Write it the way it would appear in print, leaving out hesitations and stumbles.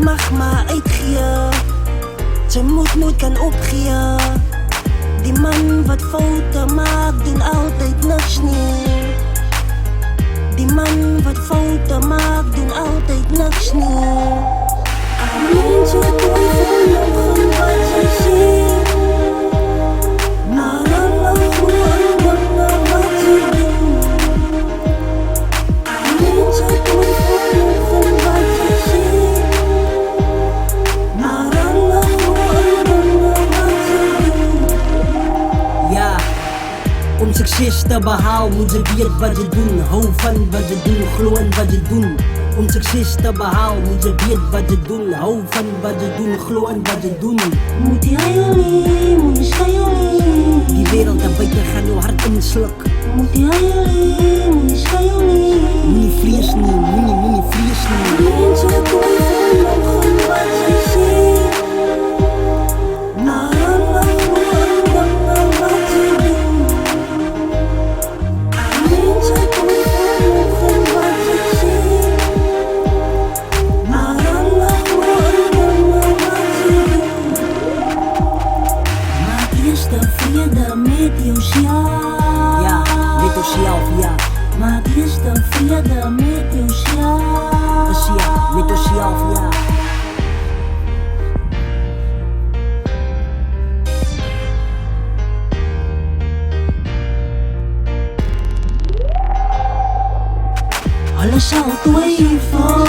mag maar uitgee. Ze moet kan opgee. Die man wat fouten maakt, doen altijd niks nie. Die man wat fouten maakt, doen altijd niks nie. Alleen zo volgen wat ze zien. Maar Allah gewoon wat ze doen. Alleen zo volgen wat ze zien. Maar Allah gewoon wat ze doen. Ja, om succes te behalen moet je weten wat je doen. Hou van wat je doen, geloof in wat je doen. Om succes te behalen moet je weten wat je doen. Hou van wat je doen, geloof in wat je doen. Moet je huilen, moet je schuilen. Die wereld daar buiten gaat je hart in sluk. Moet je huilen, moet je schuilen. Moet niet vrees nie, moet niet vrees nie. Alleen zo volgen wat ze zien. Maar Allah gewoon wat ze doen. Alleen zo volgen wat ze zien. Maar Allah gewoon wat ze doen. Maak eerst vrede met jezelf. Ja, met jezelf, ja. Maak eerst vrede met jezelf. Dus ja, met jezelf, ja. Alles zal twijfel.